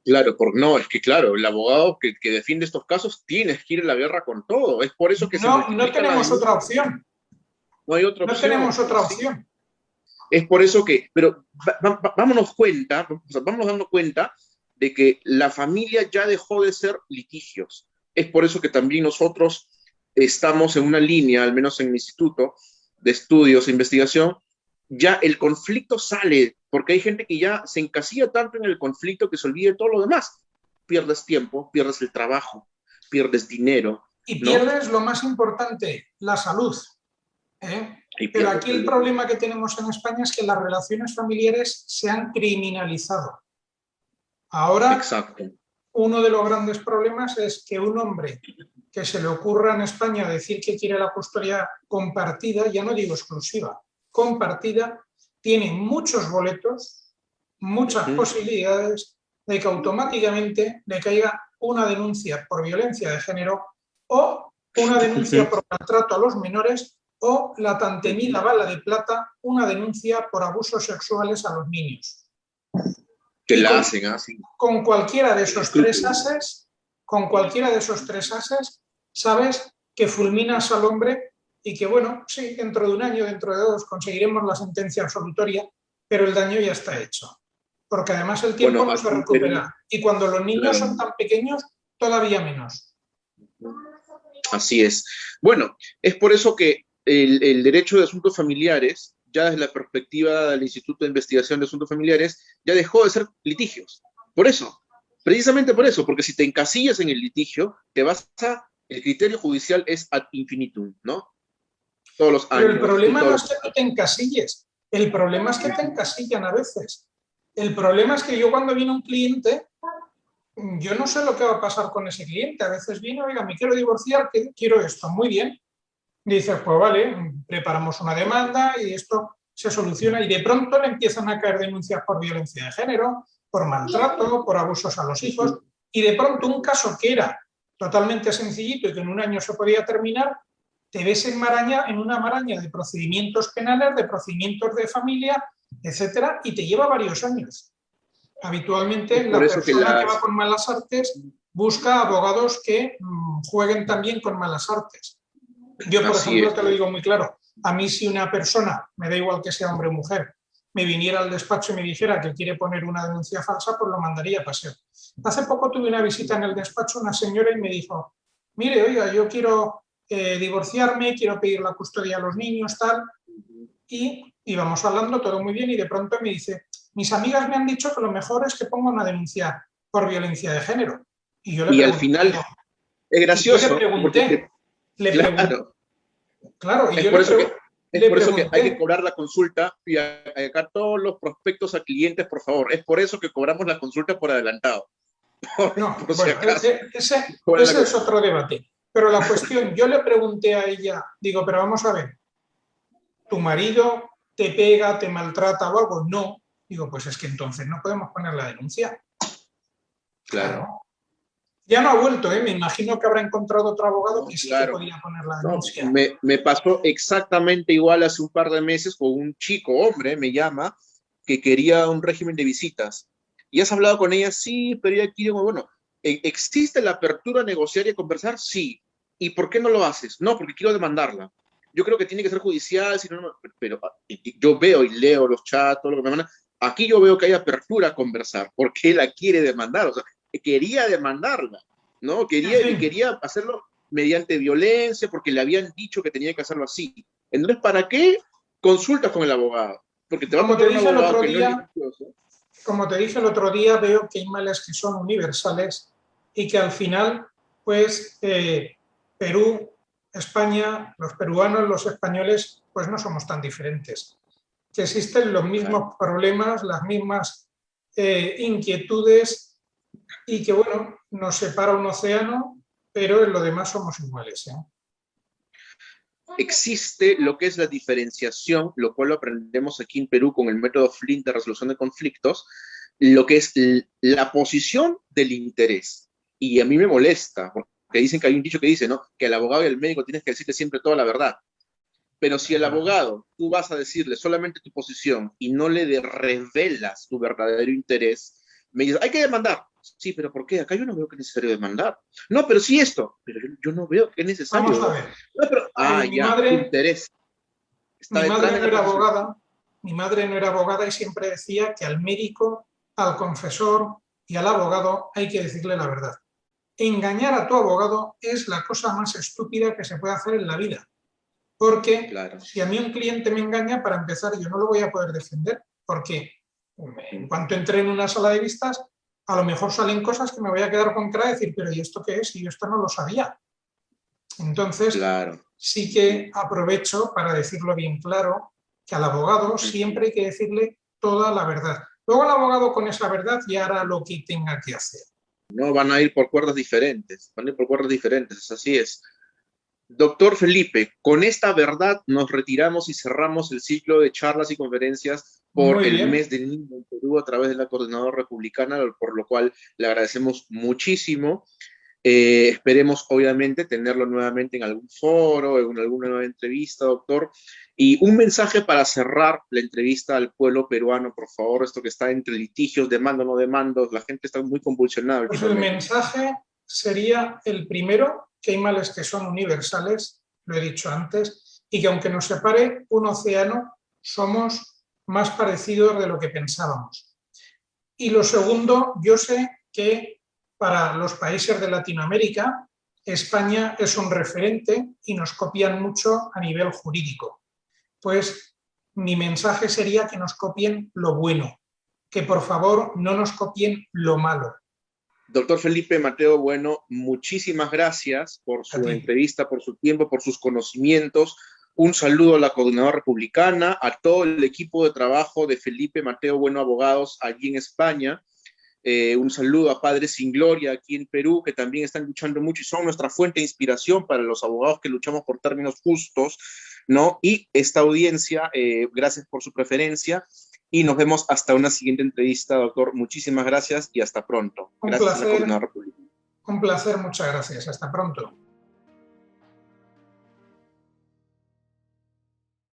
Claro, no, es que claro, el abogado que defiende estos casos tienes que ir a la guerra con todo. Es por eso que se No, no multiplica la tenemos otra denuncia. opción. No hay otra No opción. tenemos otra Sí. opción. Es por eso que, pero vámonos dando cuenta de que la familia ya dejó de ser litigios. Es por eso que también nosotros estamos en una línea, al menos en mi instituto de estudios e investigación, ya el conflicto sale, porque hay gente que ya se encasilla tanto en el conflicto que se olvida de todo lo demás. Pierdes tiempo, pierdes el trabajo, pierdes dinero, Y ¿no? pierdes lo más importante, la salud. Pero aquí el problema que tenemos en España es que las relaciones familiares se han criminalizado. Ahora, Exacto. uno de los grandes problemas es que un hombre que se le ocurra en España decir que quiere la custodia compartida, ya no digo exclusiva, compartida, tiene muchos boletos, muchas posibilidades de que automáticamente le caiga una denuncia por violencia de género o una denuncia por maltrato a los menores o la tan temida bala de plata, una denuncia por abusos sexuales a los niños. Que la hacen así. Con cualquiera de esos tres ases, sabes que fulminas al hombre y que, bueno, sí, dentro de un año, dentro de dos, conseguiremos la sentencia absolutoria, pero el daño ya está hecho. Porque además el tiempo no se recupera. Y cuando los niños son tan pequeños, todavía menos. Así es. Bueno, es por eso que el derecho de asuntos familiares, ya desde la perspectiva del Instituto de Investigación de Asuntos Familiares, ya dejó de ser litigios. Por eso, precisamente por eso, porque si te encasillas en el litigio, el criterio judicial es ad infinitum, ¿no? Todos los años. Pero el problema no es que tú te encasilles, el problema es que te encasillan a veces. El problema es que yo cuando viene un cliente, yo no sé lo que va a pasar con ese cliente. A veces viene, oiga, me quiero divorciar, quiero esto, muy bien. Dices, pues vale, preparamos una demanda y esto se soluciona y de pronto le empiezan a caer denuncias por violencia de género, por maltrato, por abusos a los hijos y de pronto un caso que era totalmente sencillito y que en un año se podía terminar, te ves en una maraña de procedimientos penales, de procedimientos de familia, etcétera, y te lleva varios años. Habitualmente la persona que va con malas artes busca abogados que jueguen también con malas artes. Yo, por ejemplo, te lo digo muy claro, a mí si una persona, me da igual que sea hombre o mujer, me viniera al despacho y me dijera que quiere poner una denuncia falsa, pues lo mandaría a paseo. Hace poco tuve una visita en el despacho, una señora, y me dijo, mire, oiga, yo quiero divorciarme, quiero pedir la custodia a los niños, tal, y íbamos hablando todo muy bien y de pronto me dice, mis amigas me han dicho que lo mejor es que ponga una denuncia por violencia de género. Y yo le pregunté, al final es gracioso. Yo le pregunté, claro, y es yo por le eso que hay que cobrar la consulta y acá todos los prospectos a clientes, por favor. Es por eso que cobramos la consulta por adelantado. Ese es otro debate. Pero la cuestión, yo le pregunté a ella, digo, pero vamos a ver, ¿tu marido te pega, te maltrata o algo? No. Digo, pues es que entonces no podemos poner la denuncia. Claro. Ya no ha vuelto, me imagino que habrá encontrado otro abogado que sí que podía poner la denuncia. Me pasó exactamente igual hace un par de meses con un chico, hombre, me llama, que quería un régimen de visitas. ¿Y has hablado con ella? Sí, pero ella quiere, bueno, ¿existe la apertura a negociar y a conversar? Sí. ¿Y por qué no lo haces? No, porque quiero demandarla. Yo creo que tiene que ser judicial, pero yo veo y leo los chats, todo lo que me mandan. Aquí yo veo que hay apertura a conversar, porque la quiere demandar, o sea, quería demandarla, ¿no? Quería hacerlo mediante violencia, porque le habían dicho que tenía que hacerlo así. Entonces, ¿para qué consultas con el abogado? Porque te va a poner un abogado que no es litigioso. como te dije el otro día, veo que hay males que son universales y que al final, pues, Perú, España, los peruanos, los españoles, pues no somos tan diferentes. Que existen los mismos problemas, las mismas inquietudes y que, bueno, nos separa un océano, pero en lo demás somos iguales, ¿eh? Existe lo que es la diferenciación, lo cual lo aprendemos aquí en Perú con el método Flint de resolución de conflictos, lo que es la posición del interés. Y a mí me molesta, porque dicen que hay un dicho que dice, ¿no? Que al abogado y al médico tienes que decirle siempre toda la verdad. Pero si el abogado tú vas a decirle solamente tu posición y no le revelas tu verdadero interés, me dices, hay que demandar. Sí, pero ¿por qué? Acá yo no veo que es necesario demandar. No, pero sí esto. Pero yo no veo que es Vamos a necesario. ver. No, pero, Mi ya, tu madre, interés está mi detrás madre de no la era posición. abogada, mi madre no era abogada y siempre decía que al médico, al confesor y al abogado hay que decirle la verdad. Engañar a tu abogado es la cosa más estúpida que se puede hacer en la vida. Porque Claro. si a mí un cliente me engaña, para empezar, yo no lo voy a poder defender, porque en cuanto entre en una sala de vistas, a lo mejor salen cosas que me voy a quedar con cara de decir, pero ¿y esto qué es? Y yo esto no lo sabía. Entonces, Claro. sí que aprovecho para decirlo bien claro, que al abogado siempre hay que decirle toda la verdad. Luego el abogado con esa verdad ya hará lo que tenga que hacer. No van a ir por cuerdas diferentes, van a ir por cuerdas diferentes, así es. Doctor Felipe, con esta verdad nos retiramos y cerramos el ciclo de charlas y conferencias por Muy el bien. mes del niño en Perú a través de la Coordinadora Republicana, por lo cual le agradecemos muchísimo. Esperemos, obviamente, tenerlo nuevamente en algún foro, en alguna nueva entrevista, doctor. Y un mensaje para cerrar la entrevista al pueblo peruano, por favor, esto que está entre litigios, demanda, no demandos, la gente está muy convulsionada Pues el últimamente. mensaje sería el primero, que hay males que son universales, lo he dicho antes, y que aunque nos separe un océano, somos más parecidos de lo que pensábamos. Y lo segundo, yo sé que para los países de Latinoamérica, España es un referente y nos copian mucho a nivel jurídico. Pues mi mensaje sería que nos copien lo bueno, que por favor no nos copien lo malo. Doctor Felipe Mateo Bueno, muchísimas gracias por A su ti. entrevista, por su tiempo, por sus conocimientos. Un saludo a la Coordinadora Republicana, a todo el equipo de trabajo de Felipe Mateo Bueno Abogados allí en España. Un saludo a Padres Sin Gloria aquí en Perú, que también están luchando mucho y son nuestra fuente de inspiración para los abogados que luchamos por términos justos, ¿no? Y esta audiencia, gracias por su preferencia y nos vemos hasta una siguiente entrevista, doctor. Muchísimas gracias y hasta pronto. Gracias a la Coordinadora Republicana. Un placer, muchas gracias. Hasta pronto.